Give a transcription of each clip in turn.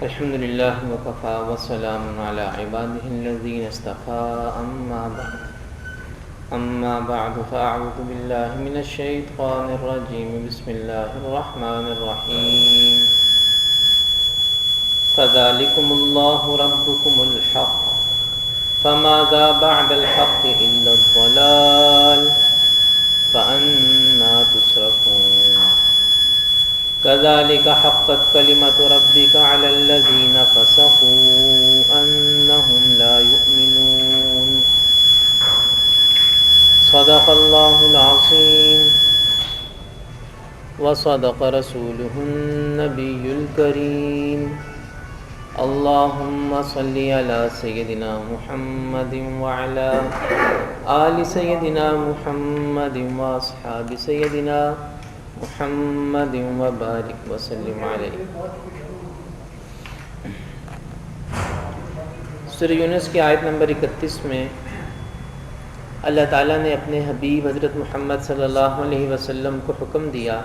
الحمدللہ وکفا وسلام علی عبادہ الذین اصطفى اما بعد فاعوذ باللہ من الشیطان الرجیم بسم اللہ الرحمن الرحیم فذلکم اللہ ربکم الحق فماذا بعد الحق الا الضلال فأنا تصرفون كذلك حقت كلمة ربك على الذين فسقوا أنهم لا يؤمنون صدق الله العظيم وصدق رسوله النبي الكريم اللهم صل على سيدنا محمد وعلى آل سيدنا محمد وأصحاب سيدنا محمد وبارک وسلم علیہ۔ سورہ یونس کی آیت نمبر 31 میں اللہ تعالیٰ نے اپنے حبیب حضرت محمد صلی اللہ علیہ وسلم کو حکم دیا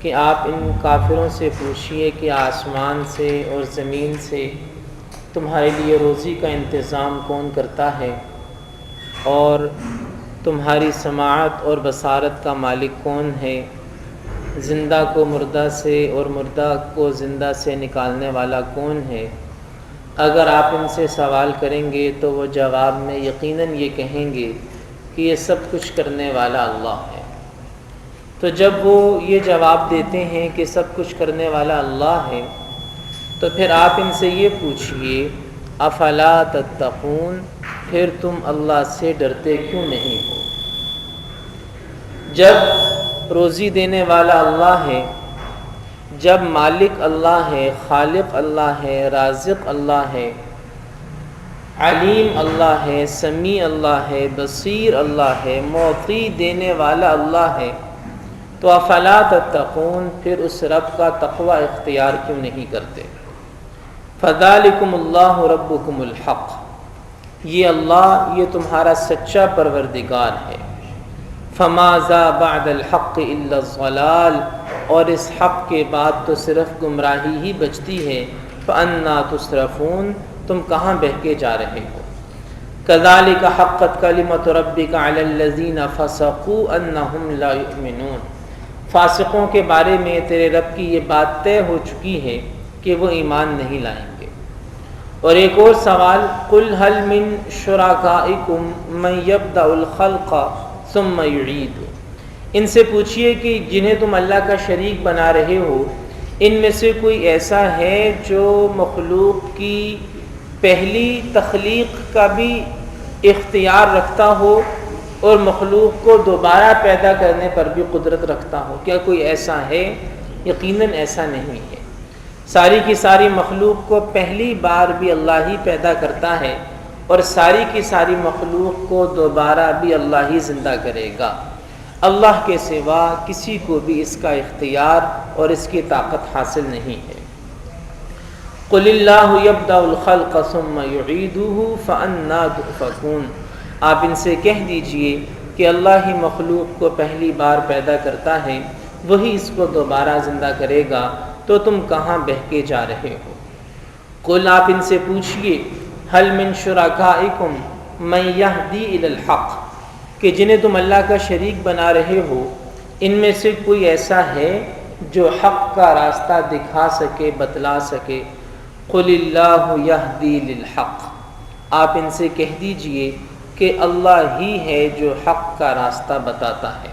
کہ آپ ان کافروں سے پوچھئے کہ آسمان سے اور زمین سے تمہارے لیے روزی کا انتظام کون کرتا ہے، اور تمہاری سماعت اور بصارت کا مالک کون ہے، زندہ کو مردہ سے اور مردہ کو زندہ سے نکالنے والا کون ہے۔ اگر آپ ان سے سوال کریں گے تو وہ جواب میں یقیناً یہ کہیں گے کہ یہ سب کچھ کرنے والا اللہ ہے۔ تو جب وہ یہ جواب دیتے ہیں کہ سب کچھ کرنے والا اللہ ہے، تو پھر آپ ان سے یہ پوچھئے افلا تتقون، پھر تم اللہ سے ڈرتے کیوں نہیں ہو؟ جب روزی دینے والا اللہ ہے، جب مالک اللہ ہے، خالق اللہ ہے، رازق اللہ ہے، علیم اللہ ہے، سمیع اللہ ہے، بصیر اللہ ہے، معطی دینے والا اللہ ہے، تو افلا تتقون، پھر اس رب کا تقوی اختیار کیوں نہیں کرتے؟ فذالکم اللہ ربکم الحق، یہ اللہ، یہ تمہارا سچا پروردگار ہے۔ فماذا بعد الحق الا الضلال، اور اس حق کے بعد تو صرف گمراہی ہی بچتی ہے۔ فانا تصرفون، تم کہاں بہکے جا رہے ہو؟ كذلك حقت كلمة ربك على الذين فسقوا انهم لا يؤمنون، فاسقوں کے بارے میں تیرے رب کی یہ بات طے ہو چکی ہے کہ وہ ایمان نہیں لائیں گے۔ اور ایک اور سوال، قل هل من شركائكم من يبدأ الخلق ثم يعيد، ان سے پوچھئے کہ جنہیں تم اللہ کا شریک بنا رہے ہو، ان میں سے کوئی ایسا ہے جو مخلوق کی پہلی تخلیق کا بھی اختیار رکھتا ہو اور مخلوق کو دوبارہ پیدا کرنے پر بھی قدرت رکھتا ہو؟ کیا کوئی ایسا ہے؟ یقیناً ایسا نہیں ہے۔ ساری کی ساری مخلوق کو پہلی بار بھی اللہ ہی پیدا کرتا ہے، اور ساری کی ساری مخلوق کو دوبارہ بھی اللہ ہی زندہ کرے گا۔ اللہ کے سوا کسی کو بھی اس کا اختیار اور اس کی طاقت حاصل نہیں ہے۔ قل اللہ یبدأ الخلق ثم یعیدہ فانا تؤفکون، آپ ان سے کہہ دیجئے کہ اللہ ہی مخلوق کو پہلی بار پیدا کرتا ہے، وہی اس کو دوبارہ زندہ کرے گا، تو تم کہاں بہکے جا رہے ہو؟ قل، آپ ان سے پوچھئے هل من شرکائکم من یہدی الی الحق، کہ جنہیں تم اللہ کا شریک بنا رہے ہو، ان میں سے کوئی ایسا ہے جو حق کا راستہ دکھا سکے، بتلا سکے؟ قل اللہ یہدی للحق، آپ ان سے کہہ دیجئے کہ اللہ ہی ہے جو حق کا راستہ بتاتا ہے۔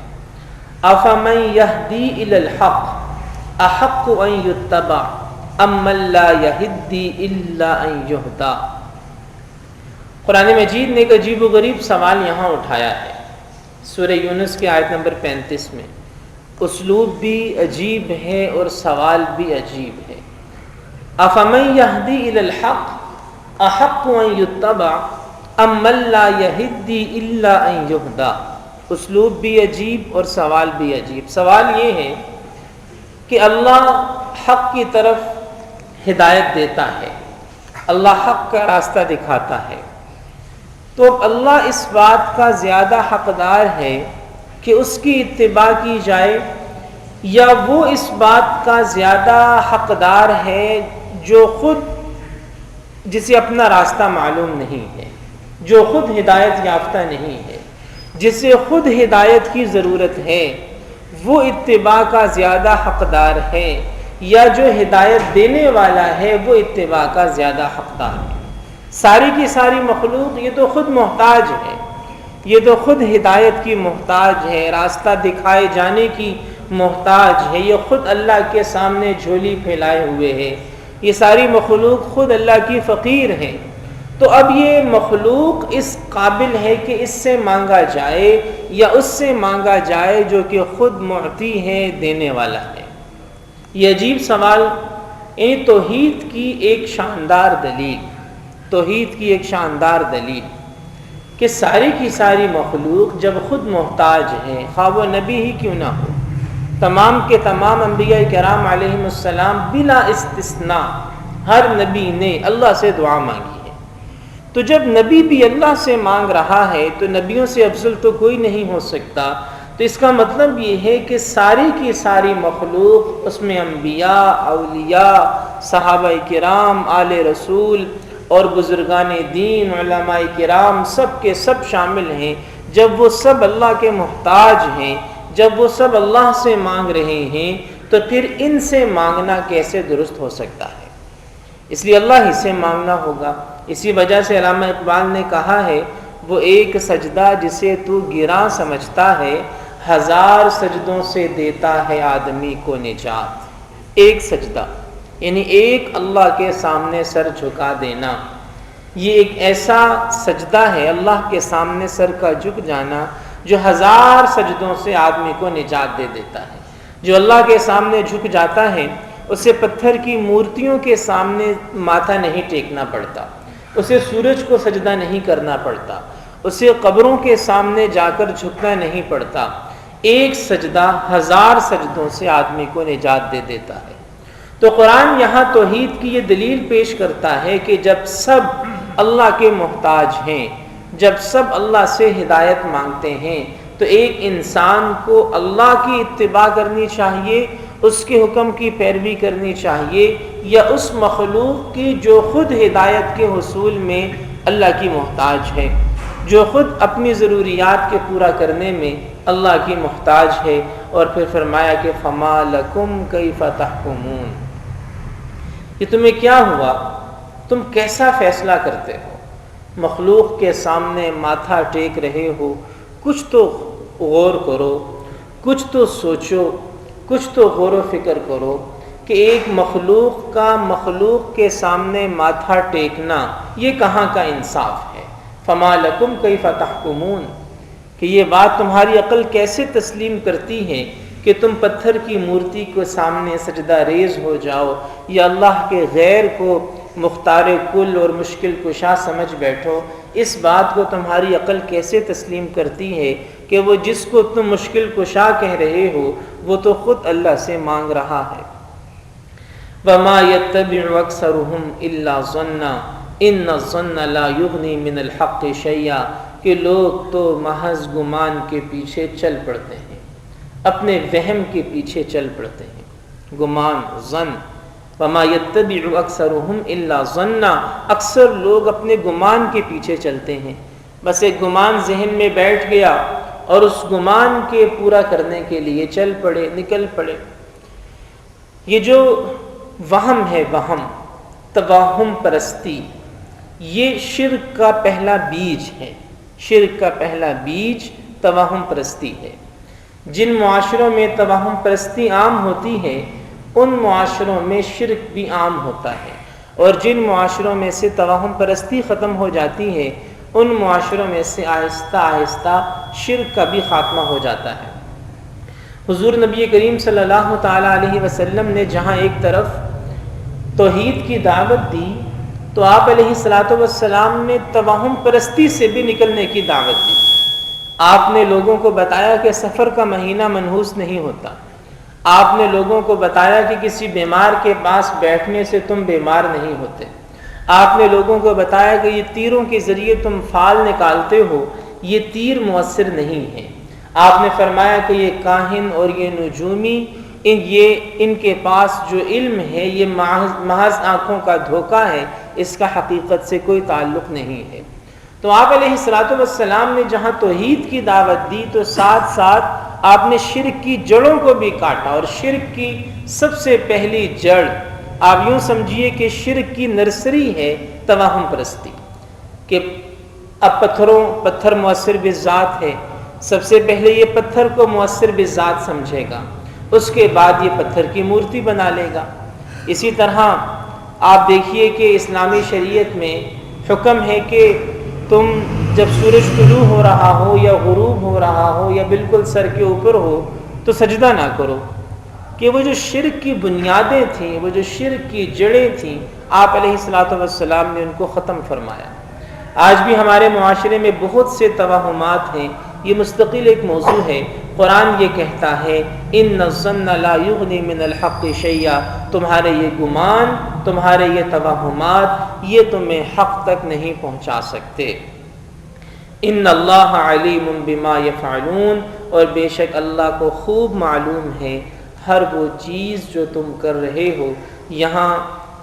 افمن یہدی الی الحق احق ان یتبع ام من لا یہدی الا ان یہدی، قرآن مجید نے ایک عجیب و غریب سوال یہاں اٹھایا ہے سورہ یونس کی آیت نمبر 35 میں۔ اسلوب بھی عجیب ہے اور سوال بھی عجیب ہے۔ افمن یہدی الی الحق احق ان یتبع ام من لا یہدی الا ان یہدی، اسلوب بھی عجیب اور سوال بھی عجیب۔ سوال یہ ہے کہ اللہ حق کی طرف ہدایت دیتا ہے، اللہ حق کا راستہ دکھاتا ہے، تو اللہ اس بات کا زیادہ حقدار ہے کہ اس کی اتباع کی جائے، یا وہ اس بات کا زیادہ حقدار ہے جو خود جسے اپنا راستہ معلوم نہیں ہے، جو خود ہدایت یافتہ نہیں ہے، جسے خود ہدایت کی ضرورت ہے، وہ اتباع کا زیادہ حقدار ہے، یا جو ہدایت دینے والا ہے وہ اتباع کا زیادہ حقدار ہے؟ ساری کی ساری مخلوق یہ تو خود محتاج ہے، یہ تو خود ہدایت کی محتاج ہے، راستہ دکھائے جانے کی محتاج ہے، یہ خود اللہ کے سامنے جھولی پھیلائے ہوئے ہے، یہ ساری مخلوق خود اللہ کی فقیر ہے۔ تو اب یہ مخلوق اس قابل ہے کہ اس سے مانگا جائے یا اس سے مانگا جائے جو کہ خود معطی ہے، دینے والا ہے؟ یہ عجیب سوال توحید کی ایک شاندار دلیل، توحید کی ایک شاندار دلیل کہ ساری کی ساری مخلوق جب خود محتاج ہے، خواہ وہ نبی ہی کیوں نہ ہو، تمام کے تمام انبیاء کرام علیہم السلام بلا استثناء ہر نبی نے اللہ سے دعا مانگی ہے، تو جب نبی بھی اللہ سے مانگ رہا ہے تو نبیوں سے افضل تو کوئی نہیں ہو سکتا۔ تو اس کا مطلب یہ ہے کہ ساری کی ساری مخلوق، اس میں انبیاء، اولیاء، صحابہ کرام، آل رسول اور بزرگان دین، علماء کرام، سب کے سب شامل ہیں۔ جب وہ سب اللہ کے محتاج ہیں، جب وہ سب اللہ سے مانگ رہے ہیں، تو پھر ان سے مانگنا کیسے درست ہو سکتا ہے؟ اس لیے اللہ ہی سے مانگنا ہوگا۔ اسی وجہ سے علامہ اقبال نے کہا ہے، وہ ایک سجدہ جسے تو گراں سمجھتا ہے، ہزار سجدوں سے دیتا ہے آدمی کو نجات۔ ایک سجدہ یعنی ایک اللہ کے سامنے سر جھکا دینا، یہ ایک ایسا سجدہ ہے، اللہ کے سامنے سر کا جھک جانا، جو ہزار سجدوں سے آدمی کو نجات دے دیتا ہے۔ جو اللہ کے سامنے جھک جاتا ہے، اسے پتھر کی مورتیوں کے سامنے ماتھا نہیں ٹیکنا پڑتا، اسے سورج کو سجدہ نہیں کرنا پڑتا، اسے قبروں کے سامنے جا کر جھکنا نہیں پڑتا۔ ایک سجدہ ہزار سجدوں سے آدمی کو نجات دے دیتا ہے۔ تو قرآن یہاں توحید کی یہ دلیل پیش کرتا ہے کہ جب سب اللہ کے محتاج ہیں، جب سب اللہ سے ہدایت مانگتے ہیں، تو ایک انسان کو اللہ کی اتباع کرنی چاہیے، اس کے حکم کی پیروی کرنی چاہیے، یا اس مخلوق کی جو خود ہدایت کے حصول میں اللہ کی محتاج ہے، جو خود اپنی ضروریات کے پورا کرنے میں اللہ کی محتاج ہے۔ اور پھر فرمایا کہ فما لکم کیف تحکمون، کہ تمہیں کیا ہوا، تم کیسا فیصلہ کرتے ہو؟ مخلوق کے سامنے ماتھا ٹیک رہے ہو، کچھ تو غور کرو، کچھ تو سوچو، کچھ تو غور و فکر کرو کہ ایک مخلوق کا مخلوق کے سامنے ماتھا ٹیکنا یہ کہاں کا انصاف ہے؟ فما لکم کیف تحکمون، کہ یہ بات تمہاری عقل کیسے تسلیم کرتی ہے کہ تم پتھر کی مورتی کو سامنے سجدہ ریز ہو جاؤ، یا اللہ کے غیر کو مختار کل اور مشکل کشا سمجھ بیٹھو؟ اس بات کو تمہاری عقل کیسے تسلیم کرتی ہے کہ وہ جس کو تم مشکل کشا کہہ رہے ہو وہ تو خود اللہ سے مانگ رہا ہے؟ وَمَا يَتَّبِعُ أَكْثَرُهُمْ إِلَّا ظَنًّا إِنَّ الظَّنَّ لَا يُغْنِي مِنَ الْحَقِّ شَيْئًا، کہ لوگ تو محض گمان کے پیچھے چل پڑتے ہیں، اپنے وہم کے پیچھے چل پڑتے ہیں، گمان، ظن۔ وَمَا يَتَّبِعُ أَكْثَرُهُمْ إِلَّا ظَنًّا، اکثر لوگ اپنے گمان کے پیچھے چلتے ہیں، بس ایک گمان ذہن میں بیٹھ گیا اور اس گمان کے پورا کرنے کے لیے چل پڑے، نکل پڑے۔ یہ جو وہم ہے، وہم، توہم پرستی، یہ شرک کا پہلا بیج ہے۔ شرک کا پہلا بیج توہم پرستی ہے۔ جن معاشروں میں توہم پرستی عام ہوتی ہے، ان معاشروں میں شرک بھی عام ہوتا ہے، اور جن معاشروں میں سے توہم پرستی ختم ہو جاتی ہے، ان معاشروں میں سے آہستہ آہستہ شرک کا بھی خاتمہ ہو جاتا ہے۔ حضور نبی کریم صلی اللہ تعالیٰ علیہ وسلم نے جہاں ایک طرف توحید کی دعوت دی، تو آپ علیہ الصلاۃ والسلام نے توہم پرستی سے بھی نکلنے کی دعوت دی۔ آپ نے لوگوں کو بتایا کہ سفر کا مہینہ منحوس نہیں ہوتا، آپ نے لوگوں کو بتایا کہ کسی بیمار کے پاس بیٹھنے سے تم بیمار نہیں ہوتے، آپ نے لوگوں کو بتایا کہ یہ تیروں کے ذریعے تم فال نکالتے ہو، یہ تیر مؤثر نہیں ہے، آپ نے فرمایا کہ یہ کاہن اور یہ نجومی ان کے پاس جو علم ہے یہ محض آنکھوں کا دھوکہ ہے، اس کا حقیقت سے کوئی تعلق نہیں ہے۔ تو آپ علیہ الصلوۃ والسلام نے جہاں توحید کی دعوت دی تو ساتھ ساتھ آپ نے شرک کی جڑوں کو بھی کاٹا، اور شرک کی سب سے پہلی جڑ آپ یوں سمجھیے کہ شرک کی نرسری ہے توہم پرستی، کہ اب پتھر مؤثر بالذات ہے، سب سے پہلے یہ پتھر کو مؤثر بالذات سمجھے گا، اس کے بعد یہ پتھر کی مورتی بنا لے گا۔ اسی طرح آپ دیکھیے کہ اسلامی شریعت میں حکم ہے کہ تم جب سورج طلوع ہو رہا ہو یا غروب ہو رہا ہو یا بالکل سر کے اوپر ہو تو سجدہ نہ کرو، کہ وہ جو شرک کی بنیادیں تھیں، وہ جو شرک کی جڑیں تھیں، آپ علیہ الصلوۃ والسلام نے ان کو ختم فرمایا۔ آج بھی ہمارے معاشرے میں بہت سے توہمات ہیں، یہ مستقل ایک موضوع ہے۔ قرآن یہ کہتا ہے ان الظن لا یغنی من الحق شیئا، تمہارے یہ گمان، تمہارے یہ توہمات، یہ تمہیں حق تک نہیں پہنچا سکتے۔ ان اللہ علیم بما یفعلون، اور بے شک اللہ کو خوب معلوم ہے ہر وہ چیز جو تم کر رہے ہو۔ یہاں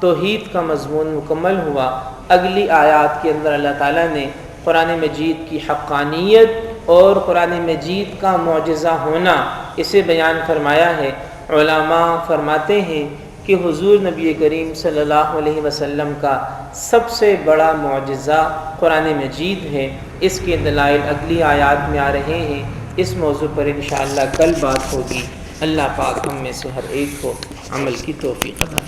توحید کا مضمون مکمل ہوا۔ اگلی آیات کے اندر اللہ تعالیٰ نے قرآن مجید کی حقانیت اور قرآن مجید کا معجزہ ہونا اسے بیان فرمایا ہے۔ علماء فرماتے ہیں کہ حضور نبی کریم صلی اللہ علیہ وسلم کا سب سے بڑا معجزہ قرآن مجید ہے۔ اس کے دلائل اگلی آیات میں آ رہے ہیں۔ اس موضوع پر انشاءاللہ کل بات ہوگی۔ اللہ پاک ہم میں سے ہر ایک کو عمل کی توفیق عطا